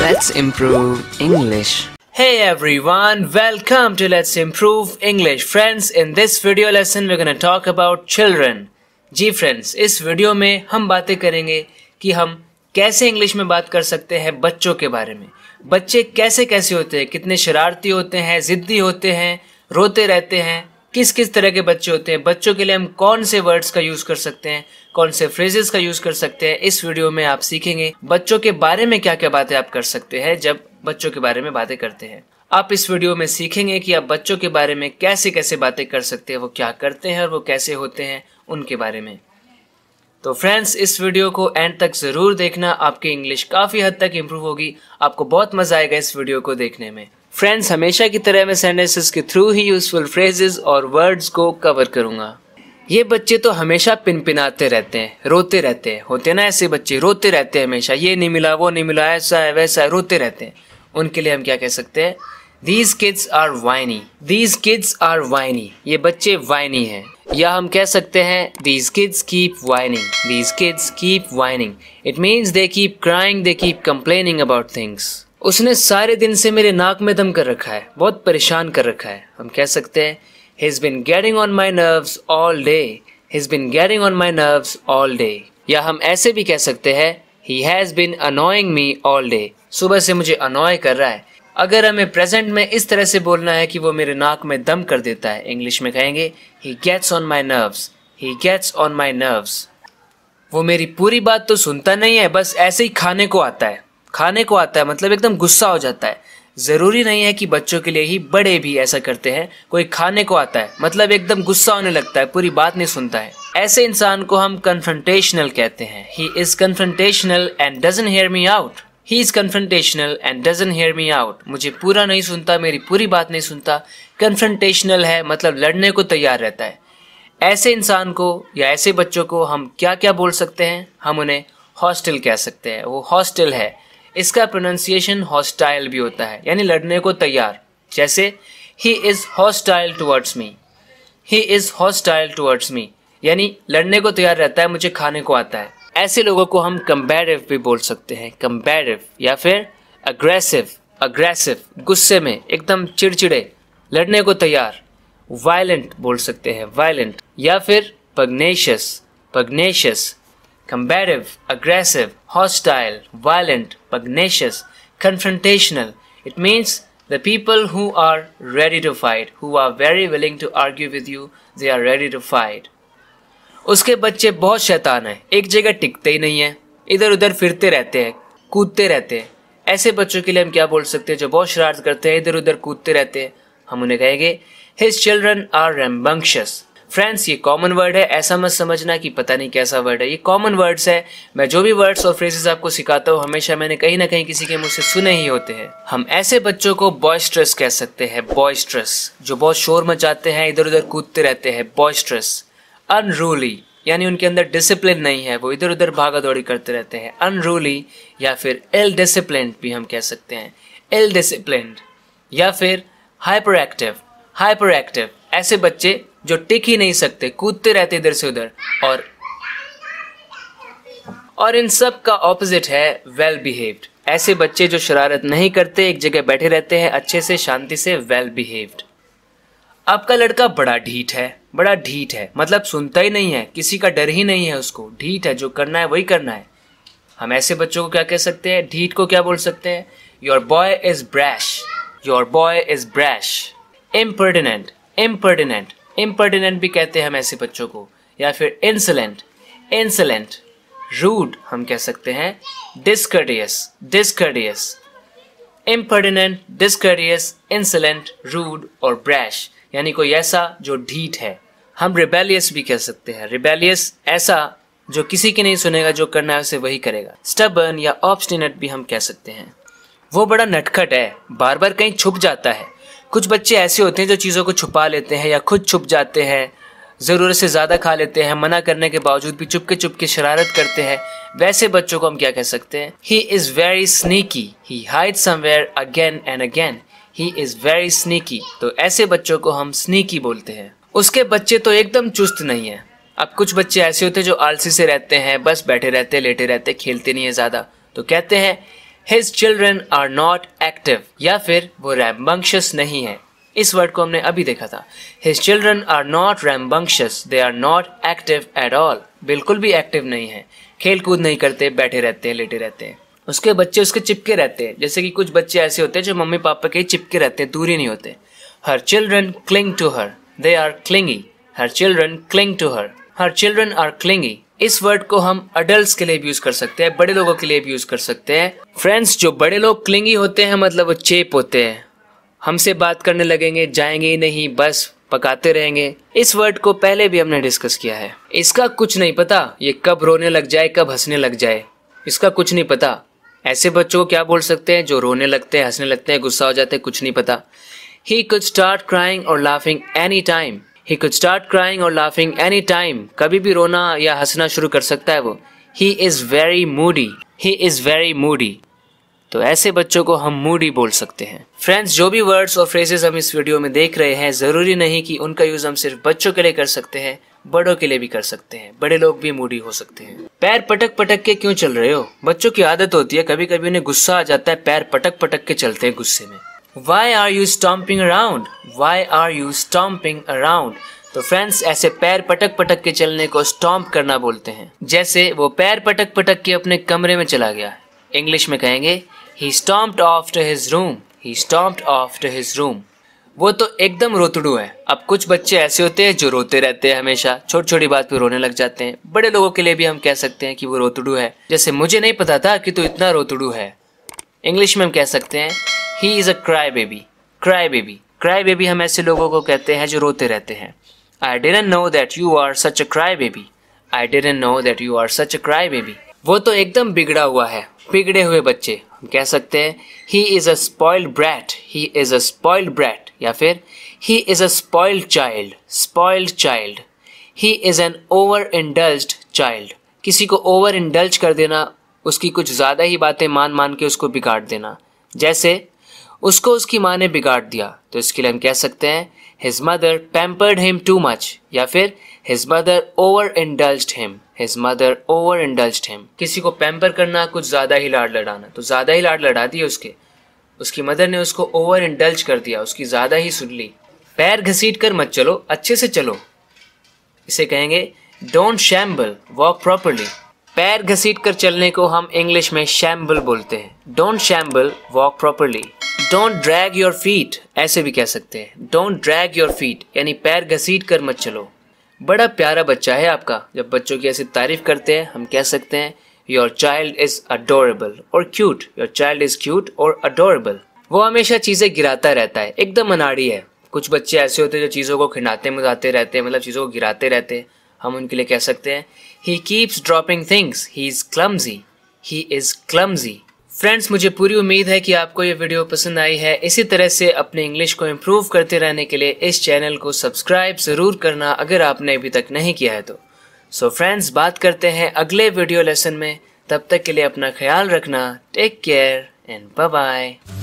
Let's improve English. Hey everyone, welcome to Let's Improve English. Friends, in this video lesson we're going to talk about children. जी friends, इस video में हम बातें करेंगे कि हम कैसे इंग्लिश में बात कर सकते हैं बच्चों के बारे में। बच्चे कैसे कैसे होते हैं, कितने शरारती होते हैं, जिद्दी होते हैं, रोते रहते हैं, किस किस तरह के बच्चे होते हैं, बच्चों के लिए हम कौन से वर्ड्स का यूज़ कर सकते हैं, कौन से फ्रेजेस का यूज़ कर सकते हैं। इस वीडियो में आप सीखेंगे बच्चों के बारे में क्या क्या बातें आप कर सकते हैं जब बच्चों के बारे में बातें करते हैं। आप इस वीडियो में सीखेंगे कि आप बच्चों के बारे में कैसे कैसे बातें कर सकते हैं, वो क्या करते हैं और वो कैसे होते हैं उनके बारे में। तो फ्रेंड्स, इस वीडियो को एंड तक ज़रूर देखना, आपकी इंग्लिश काफ़ी हद तक इम्प्रूव होगी, आपको बहुत मज़ा आएगा इस वीडियो को देखने में। फ्रेंड्स, हमेशा की तरह मैं सेंटेंसेस के थ्रू ही यूजफुल फ्रेजेस और वर्ड्स को कवर करूँगा। ये बच्चे तो हमेशा पिनपिनाते रहते हैं, रोते रहते हैं, होते ना ऐसे बच्चे, रोते रहते हैं हमेशा, ये नहीं मिला, वो नहीं मिला, ऐसा है वैसा है, रोते रहते हैं। उनके लिए हम क्या कह सकते हैं? These kids are whiny. These kids are whiny. ये बच्चे whiny हैं। या हम कह सकते हैं These kids keep whining. These kids keep whining. It means they keep crying, they keep complaining about things. उसने सारे दिन से मेरे नाक में दम कर रखा है, बहुत परेशान कर रखा है। हम कह सकते हैं He's been getting on my nerves all day. He's been getting on my nerves all day. या हम ऐसे भी कह सकते हैं He has been annoying me all day. सुबह से मुझे annoy कर रहा है। अगर हमें प्रेजेंट में इस तरह से बोलना है कि वो मेरे नाक में दम कर देता है, इंग्लिश में कहेंगे He gets on my nerves. He gets on my nerves. वो मेरी पूरी बात तो सुनता नहीं है, बस ऐसे ही खाने को आता है। खाने को आता है मतलब एकदम गुस्सा हो जाता है। ज़रूरी नहीं है कि बच्चों के लिए ही, बड़े भी ऐसा करते हैं। कोई खाने को आता है मतलब एकदम गुस्सा होने लगता है, पूरी बात नहीं सुनता है। ऐसे इंसान को हम कन्फ्रंटेशनल कहते हैं। He is confrontational and doesn't hear me out. He is confrontational and doesn't hear me out. मुझे पूरा नहीं सुनता, मेरी पूरी बात नहीं सुनता। confrontational है मतलब लड़ने को तैयार रहता है। ऐसे इंसान को या ऐसे बच्चों को हम क्या क्या बोल सकते हैं? हम उन्हें हॉस्टिल कह सकते हैं। वो हॉस्टिल है, इसका प्रोनाउंसिएशन हॉस्टाइल भी होता है, यानी लड़ने को तैयार। जैसे He is hostile towards me. He is hostile towards me, यानी लड़ने को तैयार रहता है, मुझे खाने को आता है। ऐसे लोगों को हम कम्बैटिव भी बोल सकते हैं, कम्बैटिव, या फिर अग्रेसिव, अग्रेसिव, गुस्से में, एकदम चिड़चिड़े, लड़ने को तैयार। वायलेंट बोल सकते हैं, वायलेंट, या फिर pugnacious, pugnacious. Combative, aggressive, hostile, violent, pugnacious, confrontational. It means the people who are ready to fight, who are very willing to argue with you, they are ready to fight. उसके बच्चे बहुत शैतान हैं, एक जगह टिकते ही नहीं है, इधर उधर फिरते रहते हैं, कूदते रहते हैं। ऐसे बच्चों के लिए हम क्या बोल सकते हैं जो बहुत शरारत करते हैं, इधर उधर कूदते रहते हैं? हम उन्हें कहेंगे His children are rambunctious. Friends, ये कॉमन वर्ड है, ऐसा मत समझना कि पता नहीं कैसा वर्ड है। ये कॉमन वर्ड्स है। मैं जो भी वर्ड्स और फ्रेजेस आपको सिखाता हूँ, हमेशा मैंने कहीं ना कहीं किसी के मुंह से सुने ही होते हैं। हम ऐसे बच्चों को बॉयस्ट्रस कह सकते हैं, बॉयस्ट्रस, जो बहुत शोर मचाते हैं, इधर उधर कूदते रहते हैं, बॉयस्ट्रस। अनरूली, यानी उनके अंदर डिसिप्लिन नहीं है, वो इधर उधर भागा दौड़ी करते रहते हैं, अनरूली। या फिर इल डिसिप्लिन्ड भी हम कह सकते हैं, इल डिसिप्लिन्ड। या फिर हाइपर एक्टिव, हाइपर एक्टिव, ऐसे बच्चे जो टिक ही नहीं सकते, कूदते रहते इधर से उधर। और इन सब का ऑपोजिट है वेल बिहेव्ड, ऐसे बच्चे जो शरारत नहीं करते, एक जगह बैठे रहते हैं अच्छे से, शांति से, वेल बिहेव्ड। आपका लड़का बड़ा ढीठ है, बड़ा ढीठ है मतलब सुनता ही नहीं है, किसी का डर ही नहीं है उसको, ढीठ है, जो करना है वही करना है। हम ऐसे बच्चों को क्या कह सकते हैं? ढीठ को क्या बोल सकते हैं? Your boy is brash, your boy is brash. Impertinent, impertinent, impertinent भी कहते हैं हम ऐसे बच्चों को। या फिर इंसोलेंट, इंसोलेंट। रूड हम कह सकते हैं, डिस्कर्टियस, डिस्कर्टियस। इम्पर्टिनेंट, डिस्कर्टियस, इंसोलेंट, रूड और ब्रैश, यानी कोई ऐसा जो ढीठ है। हम रिबेलियस भी कह सकते हैं, रिबेलियस, ऐसा जो किसी की नहीं सुनेगा, जो करना है उसे वही करेगा। स्टबर्न या ऑब्स्टिनेट भी हम कह सकते हैं। वो बड़ा नटखट है, बार बार कहीं छुप जाता है। कुछ बच्चे ऐसे होते हैं जो चीज़ों को छुपा लेते हैं या खुद छुप जाते हैं, ज़रूरत से ज़्यादा खा लेते हैं, मना करने के बावजूद भी चुपके शरारत करते हैं। वैसे बच्चों को हम क्या कह सकते हैं? He is very sneaky. He hides somewhere again and again. He is very sneaky. तो ऐसे बच्चों को हम sneaky बोलते हैं। उसके बच्चे तो एकदम चुस्त नहीं है। अब कुछ बच्चे ऐसे होते हैं जो आलसी से रहते हैं, बस बैठे रहते, लेटे रहते, खेलते नहीं है ज़्यादा, तो कहते हैं His children are not active, या फिर वो rambunctious नहीं है। इस वर्ड को हमने अभी देखा था। His children are not rambunctious, they are not active at all। बिल्कुल भी एक्टिव नहीं है, खेल कूद नहीं करते, बैठे रहते हैं, लेटे रहते हैं। उसके बच्चे उसके चिपके रहते हैं, जैसे कि कुछ बच्चे ऐसे होते हैं जो मम्मी पापा के चिपके रहते हैं, दूर ही नहीं होते। Her children cling to her, they are clingy। Her children cling to her, her children are clingy। इस वर्ड को हम अडल्ट के लिए भी यूज कर सकते हैं, बड़े लोगों के लिए भी यूज कर सकते हैं। फ्रेंड्स, जो बड़े लोग क्लिंगी होते हैं मतलब वो चेप होते हैं, हमसे बात करने लगेंगे, जाएंगे ही नहीं, बस पकाते रहेंगे। इस वर्ड को पहले भी हमने डिस्कस किया है। इसका कुछ नहीं पता ये कब रोने लग जाए, कब हंसने लग जाए, इसका कुछ नहीं पता। ऐसे बच्चों को क्या बोल सकते हैं जो रोने लगते हैं, हंसने लगते हैं, गुस्सा हो जाते हैं, कुछ नहीं पता। He could start crying or laughing any time। He could start crying or laughing any time। कभी भी रोना या हंसना शुरू कर सकता है वो। He is very moody। He is very moody। तो ऐसे बच्चों को हम मूडी बोल सकते हैं। फ्रेंड्स, जो भी वर्ड्स और फ्रेजेस हम इस वीडियो में देख रहे हैं, जरूरी नहीं कि उनका यूज हम सिर्फ बच्चों के लिए कर सकते हैं, बड़ों के लिए भी कर सकते हैं। बड़े लोग भी मूडी हो सकते हैं। पैर पटक पटक के क्यों चल रहे हो? बच्चों की आदत होती है, कभी कभी उन्हें गुस्सा आ जाता है, पैर पटक पटक के चलते हैं गुस्से में। Why are you stomping around? Why are you stomping around? तो फ्रेंड्स, ऐसे पैर पटक पटक के चलने को स्टॉम्प करना बोलते हैं। जैसे वो पैर पटक पटक के अपने कमरे में चला गया। इंग्लिश में कहेंगे He stomped off to his room। He stomped off to his room। वो तो एकदम रोतड़ू है। अब कुछ बच्चे ऐसे होते हैं जो रोते रहते हैं, हमेशा छोटी छोटी बात पे रोने लग जाते हैं। बड़े लोगों के लिए भी हम कह सकते हैं कि वो रोतड़ू है। जैसे मुझे नहीं पता था कि तू इतना रोतड़ू है। इंग्लिश में हम कह सकते हैं He is a crybaby। Crybaby। Crybaby हम ऐसे लोगों को कहते हैं जो रोते रहते हैं। I didn't know that you are such a crybaby। I didn't know that you are such a crybaby। वो तो एकदम बिगड़ा हुआ है, बिगड़े हुए बच्चे। हम कह सकते हैं He is a spoiled brat। He is a spoiled brat। या फिर He is a spoiled child। Spoiled child। He is an overindulged child। किसी को ओवर इंडल्ज कर देना, उसकी कुछ ज़्यादा ही बातें मान मान के उसको बिगाड़ देना। जैसे उसको उसकी माँ ने बिगाड़ दिया, तो इसके लिए हम कह सकते हैं His mother pampered him too much। या फिर His mother overindulged him। His mother overindulged him। किसी को पैम्पर करना, कुछ ज़्यादा ही लाड लड़ाना, तो ज़्यादा ही लाड लड़ा दिए उसकी मदर ने उसको ओवर इंडल्ज कर दिया, उसकी ज़्यादा ही सुन ली। पैर घसीट कर मत चलो, अच्छे से चलो। इसे कहेंगे Don't shamble, walk properly। पैर घसीट कर चलने को हम इंग्लिश में शैम्बल बोलते हैं। Don't shamble, walk properly। Don't drag your feet, ऐसे भी कह सकते हैं। Don't drag your feet यानी पैर घसीट कर मत चलो। बड़ा प्यारा बच्चा है आपका। जब बच्चों की ऐसी तारीफ करते हैं हम कह सकते हैं Your child is adorable or cute। Your child is cute or adorable। वो हमेशा चीज़ें गिराता रहता है, एकदम अनाड़ी है। कुछ बच्चे ऐसे होते हैं जो चीज़ों को खिंडाते मुझाते रहते हैं, मतलब चीज़ों को गिराते रहते हैं। हम उनके लिए कह सकते हैं He keeps dropping things। He is clumsy। He is clumsy। Friends, मुझे पूरी उम्मीद है कि आपको ये वीडियो पसंद आई है। इसी तरह से अपने इंग्लिश को इम्प्रूव करते रहने के लिए इस चैनल को सब्सक्राइब ज़रूर करना अगर आपने अभी तक नहीं किया है तो। सो फ्रेंड्स, बात करते हैं अगले वीडियो लेसन में। तब तक के लिए अपना ख्याल रखना। Take care and bye bye.